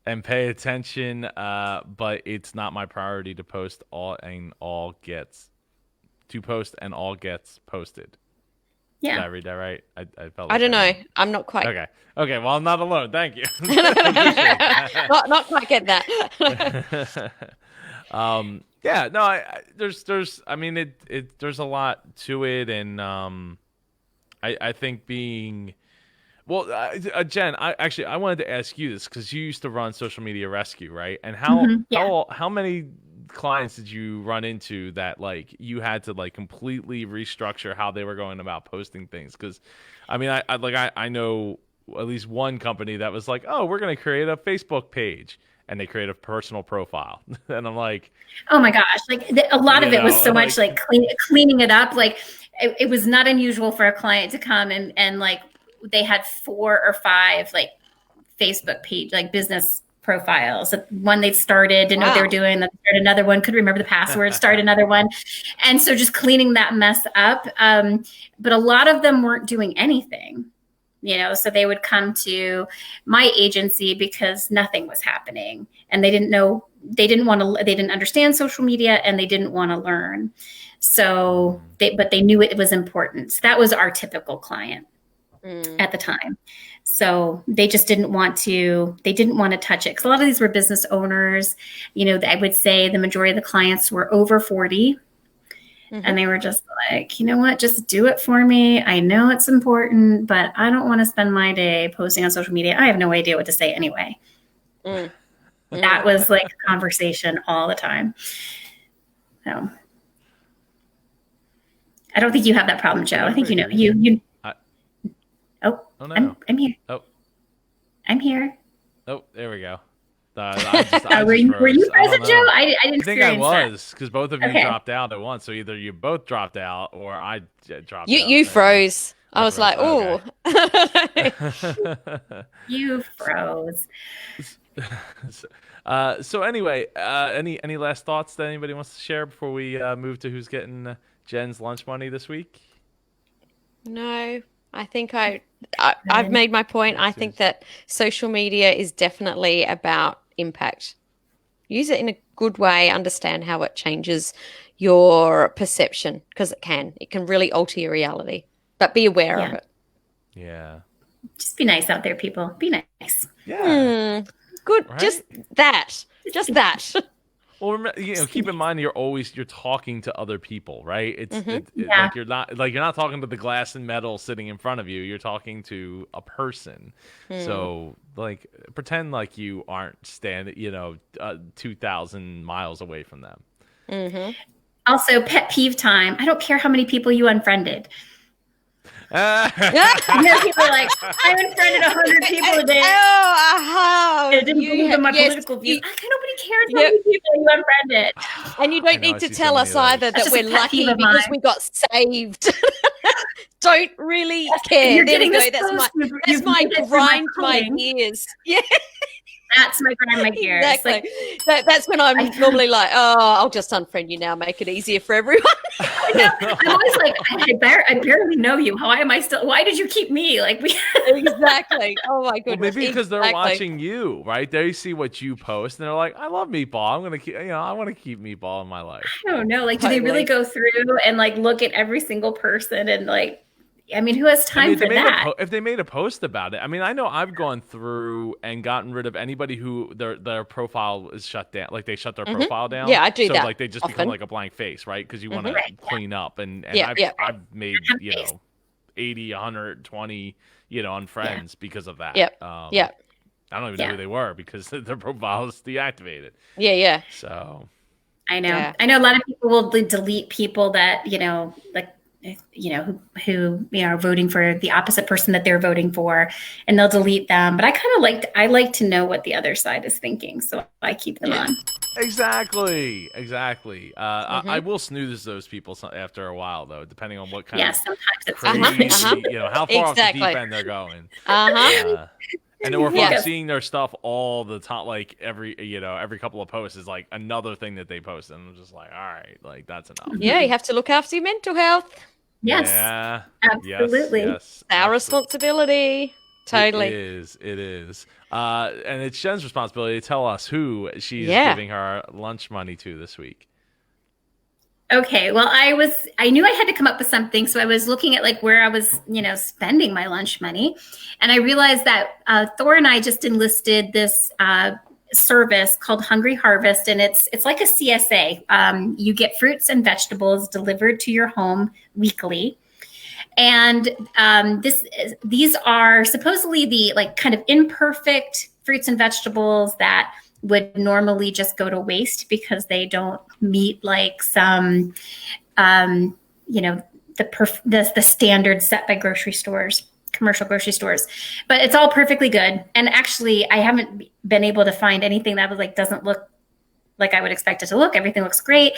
and pay attention, but it's not my priority to post to post and all gets posted. Yeah. Did I read that right? I felt I like don't know. did. I'm not quite. Okay. Well, I'm not alone. Thank you. not quite get that. Yeah. No. There's. I mean, there's a lot to it, and I think being. Well, Jen, I wanted to ask you this because you used to run Social Media Rescue, right? And how many clients did you run into that like you had to like completely restructure how they were going about posting things? Because, I mean, I know at least one company that was like, oh, we're going to create a Facebook page, and they create a personal profile, and I'm like, oh my gosh, like a lot of it was so much like cleaning it up. Like it was not unusual for a client to come and like they had 4 or 5 like Facebook page, like business profiles. One they started, didn't know what they were doing. Then started another one, couldn't remember the password, start another one. And so just cleaning that mess up. But a lot of them weren't doing anything, so they would come to my agency because nothing was happening and they didn't know, they didn't understand social media and they didn't want to learn. So but they knew it was important. So that was our typical client at the time. So they just didn't want to touch it. Because a lot of these were business owners. I would say the majority of the clients were over 40. And they were just like, you know what, just do it for me. I know it's important, but I don't want to spend my day posting on social media. I have no idea what to say anyway. That was like a conversation all the time. So I don't think you have that problem, Joe. I think you Oh no. I'm here. Oh. I'm here. Oh, there we go. Were you froze. I frozen, don't Joe? know. I didn't I think I experience that. was, because both of you Okay. dropped out at once. So either you both dropped out or I dropped out. You froze. I was like, froze. oh. You froze. So anyway, any last thoughts that anybody wants to share before we move to who's getting Jen's lunch money this week? No, I think I've made my point. I think that social media is definitely about impact. Use it in a good way, understand how it changes your perception, because it can really alter your reality, but be aware of it. Yeah. Just be nice out there, people. Be nice. Yeah. Good. Right? Just that. Well, keep in mind you're talking to other people, right? It's Yeah. like you're not talking to the glass and metal sitting in front of you. You're talking to a person. So like pretend like you aren't standing, 2,000 miles away from them. Mm-hmm. Also, pet peeve time. I don't care how many people you unfriended. People are like, I unfriended 100 people today. I didn't believe in my political views. Nobody cares how many people you unfriended. And you don't need to tell us either that we're lucky because we got saved. Don't really care. You're getting this that's my grind my gears. Yeah. That's my grind my gears. Exactly. That's when I'm normally like, oh, I'll just unfriend you now, make it easier for everyone. I'm always like, I barely know you. Why did you keep me? Like Exactly. Oh my goodness. Well, maybe because they're watching you, right? They see what you post and they're like, I love Meatball. I'm gonna keep, I want to keep Meatball in my life. I don't know. Like, do they really go through and like look at every single person and like, I mean, who has time for that? If they made a post about it, I mean, I know I've gone through and gotten rid of anybody who their profile is shut down. Like they shut their profile down. Yeah, I do that. So like they just become like a blank face, right? Because you want to clean up. And I've made 80, 120, unfriends because of that. Yep. I don't even know who they were because their profile is deactivated. Yeah. So I know. Yeah. I know a lot of people will delete people that who are voting for the opposite person that they're voting for, and they'll delete them. But I like to know what the other side is thinking, so I keep them on. Exactly. I will snooze those people after a while, though, depending on what kind of sometimes it's crazy, how far off the deep end they're going. And then if I'm seeing their stuff all the time, like every couple of posts is like another thing that they post, and I'm just like, all right, like that's enough. Yeah, you have to look after your mental health. Yes. Yeah. Absolutely. Yes. Our responsibility. Totally. It is. And it's Jen's responsibility to tell us who she's giving her lunch money to this week. Okay. Well, I knew I had to come up with something. So I was looking at like where I was, spending my lunch money. And I realized that Thor and I just enlisted this service called Hungry Harvest, and it's like a CSA. You get fruits and vegetables delivered to your home weekly, and these are supposedly the like kind of imperfect fruits and vegetables that would normally just go to waste because they don't meet like some the standards set by commercial grocery stores, but it's all perfectly good. And actually I haven't been able to find anything that was like doesn't look like I would expect it to look. Everything looks great.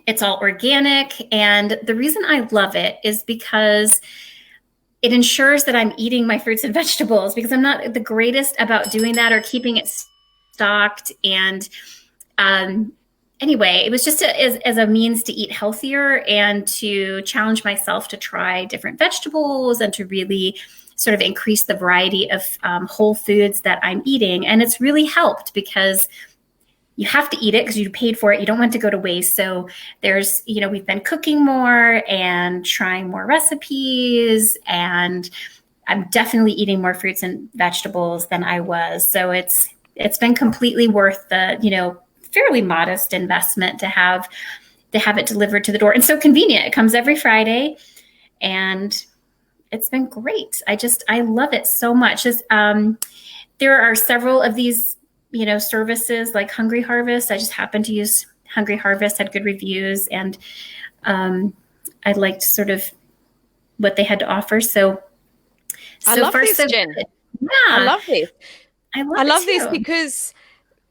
It's all organic, and the reason I love it is because it ensures that I'm eating my fruits and vegetables, because I'm not the greatest about doing that or keeping it stocked. And anyway, it was just as a means to eat healthier and to challenge myself to try different vegetables and to really sort of increase the variety of whole foods that I'm eating. And it's really helped because you have to eat it because you paid for it. You don't want it to go to waste. So there's, we've been cooking more and trying more recipes, and I'm definitely eating more fruits and vegetables than I was. So it's been completely worth the, fairly modest investment to have it delivered to the door. And so convenient. It comes every Friday, and it's been great. I love it so much. There are several of these, services like Hungry Harvest. I just happened to use Hungry Harvest, had good reviews, and I liked sort of what they had to offer. So I love far, this, so Jen. good. Yeah. I love this. I it love this too. because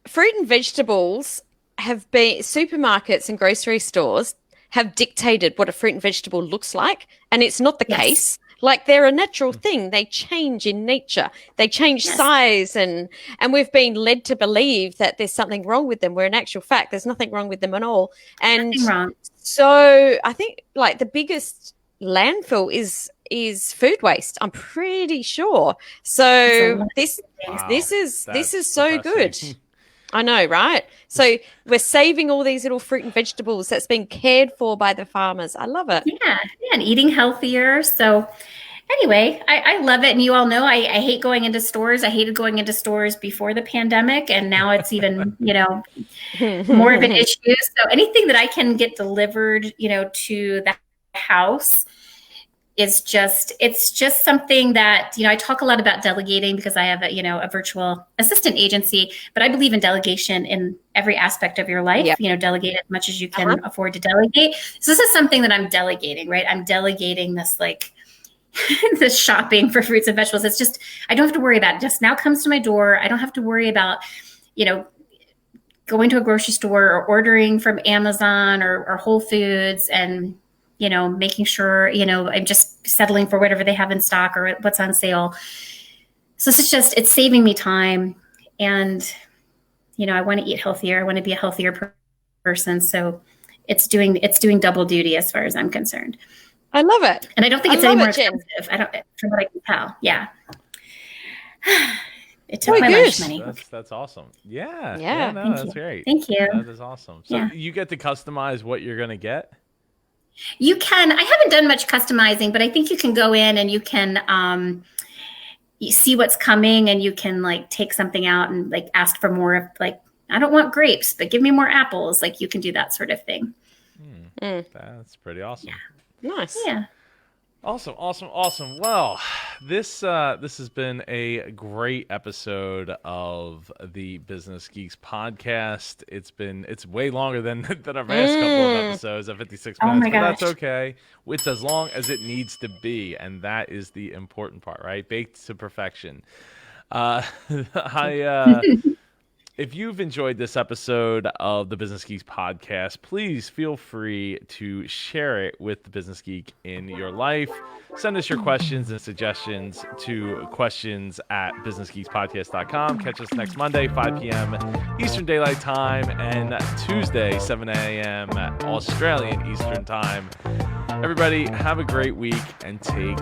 fruit and vegetables have been supermarkets and grocery stores have dictated what a fruit and vegetable looks like, and it's not the Yes. case. Like they're a natural thing. They change in nature. They change Yes. size and we've been led to believe that there's something wrong with them, where in actual fact there's nothing wrong with them at all. And Nothing wrong. so I think like the biggest landfill is food waste. I'm pretty sure. So this Wow, this is that's so good. depressing. I know, right? So we're saving all these little fruit and vegetables that's been cared for by the farmers. I love it. Yeah, and eating healthier. So anyway, I love it. And you all know I hate going into stores. I hated going into stores before the pandemic, and now it's even, more of an issue. So anything that I can get delivered, to the house it's just something that, I talk a lot about delegating because I have a virtual assistant agency, but I believe in delegation in every aspect of your life. Yep. Delegate as much as you can afford to delegate. So this is something that I'm delegating, right? I'm delegating this this shopping for fruits and vegetables. It's just, I don't have to worry about it. It just now comes to my door. I don't have to worry about, going to a grocery store or ordering from Amazon or Whole Foods and, making sure, I'm just settling for whatever they have in stock or what's on sale. So it's saving me time. And, I want to eat healthier. I want to be a healthier person. So it's doing double duty as far as I'm concerned. I love it. And I don't think it's any more expensive. From what I can tell. Yeah. It took my lunch money. That's awesome. Yeah. Yeah. No, that's great. Thank you. That is awesome. So you get to customize what you're going to get? You can. I haven't done much customizing, but I think you can go in and you can you see what's coming and you can take something out and ask for more of I don't want grapes, but give me more apples. You can do that sort of thing. That's pretty awesome. Yeah. Nice. Yeah. Awesome. Well, this has been a great episode of the Business Geeks podcast. It's way longer than our past couple of episodes at 56 minutes, but that's okay. It's as long as it needs to be, and that is the important part, right? Baked to perfection. If you've enjoyed this episode of the Business Geeks podcast, please feel free to share it with the Business Geek in your life. Send us your questions and suggestions to questions@businessgeekspodcast.com. Catch us next Monday, 5 p.m. Eastern Daylight Time, and Tuesday, 7 a.m. Australian Eastern Time. Everybody, have a great week and take